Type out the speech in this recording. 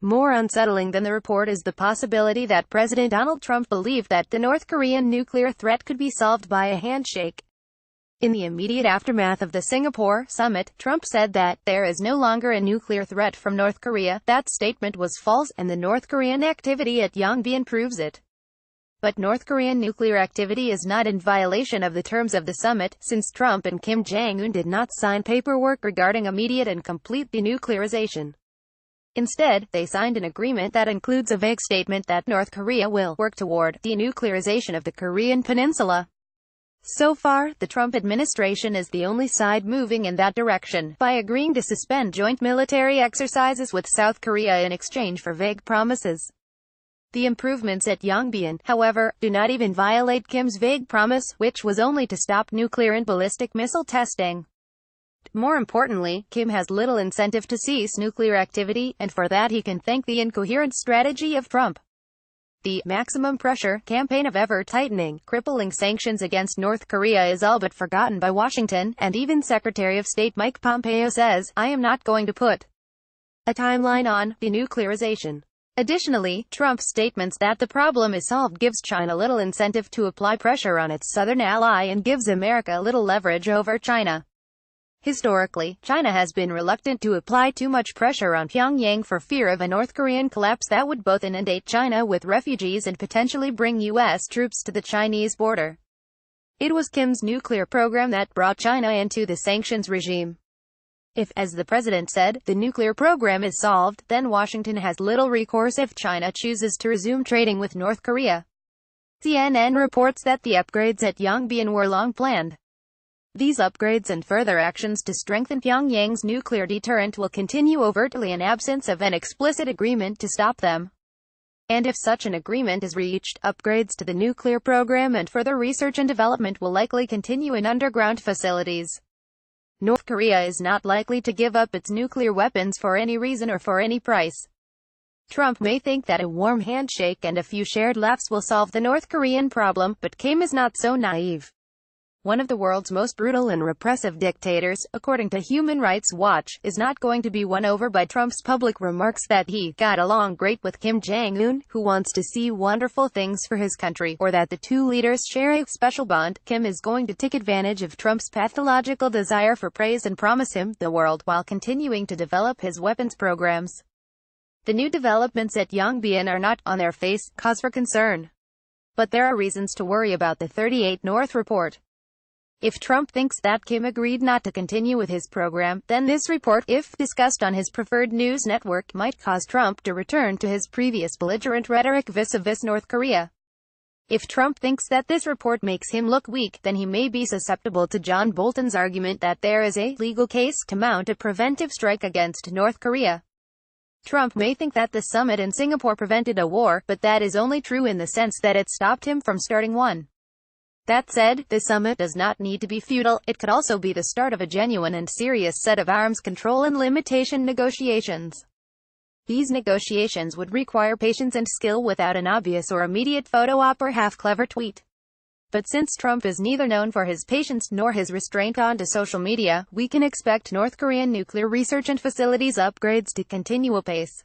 More unsettling than the report is the possibility that President Donald Trump believed that the North Korean nuclear threat could be solved by a handshake. In the immediate aftermath of the Singapore summit, Trump said that there is no longer a nuclear threat from North Korea. That statement was false, and the North Korean activity at Yongbyon proves it. But North Korean nuclear activity is not in violation of the terms of the summit, since Trump and Kim Jong-un did not sign paperwork regarding immediate and complete denuclearization. Instead, they signed an agreement that includes a vague statement that North Korea will work toward denuclearization of the Korean Peninsula. So far, the Trump administration is the only side moving in that direction, by agreeing to suspend joint military exercises with South Korea in exchange for vague promises. The improvements at Yongbyon, however, do not even violate Kim's vague promise, which was only to stop nuclear and ballistic missile testing. More importantly, Kim has little incentive to cease nuclear activity, and for that he can thank the incoherent strategy of Trump. The maximum pressure campaign of ever-tightening, crippling sanctions against North Korea is all but forgotten by Washington, and even Secretary of State Mike Pompeo says, "I am not going to put a timeline on denuclearization." Additionally, Trump's statements that the problem is solved gives China little incentive to apply pressure on its southern ally and gives America little leverage over China. Historically, China has been reluctant to apply too much pressure on Pyongyang for fear of a North Korean collapse that would both inundate China with refugees and potentially bring U.S. troops to the Chinese border. It was Kim's nuclear program that brought China into the sanctions regime. If, as the president said, the nuclear program is solved, then Washington has little recourse if China chooses to resume trading with North Korea. CNN reports that the upgrades at Yongbyon were long planned. These upgrades and further actions to strengthen Pyongyang's nuclear deterrent will continue overtly in absence of an explicit agreement to stop them. And if such an agreement is reached, upgrades to the nuclear program and further research and development will likely continue in underground facilities. North Korea is not likely to give up its nuclear weapons for any reason or for any price. Trump may think that a warm handshake and a few shared laughs will solve the North Korean problem, but Kim is not so naive. One of the world's most brutal and repressive dictators, according to Human Rights Watch, is not going to be won over by Trump's public remarks that he got along great with Kim Jong-un, who wants to see wonderful things for his country, or that the two leaders share a special bond. Kim is going to take advantage of Trump's pathological desire for praise and promise him the world while continuing to develop his weapons programs. The new developments at Yongbyon are not, on their face, cause for concern. But there are reasons to worry about the 38 North report. If Trump thinks that Kim agreed not to continue with his program, then this report, if discussed on his preferred news network, might cause Trump to return to his previous belligerent rhetoric vis-a-vis North Korea. If Trump thinks that this report makes him look weak, then he may be susceptible to John Bolton's argument that there is a legal case to mount a preventive strike against North Korea. Trump may think that the summit in Singapore prevented a war, but that is only true in the sense that it stopped him from starting one. That said, the summit does not need to be futile. It could also be the start of a genuine and serious set of arms control and limitation negotiations. These negotiations would require patience and skill without an obvious or immediate photo op or half-clever tweet. But since Trump is neither known for his patience nor his restraint onto social media, we can expect North Korean nuclear research and facilities upgrades to continue apace.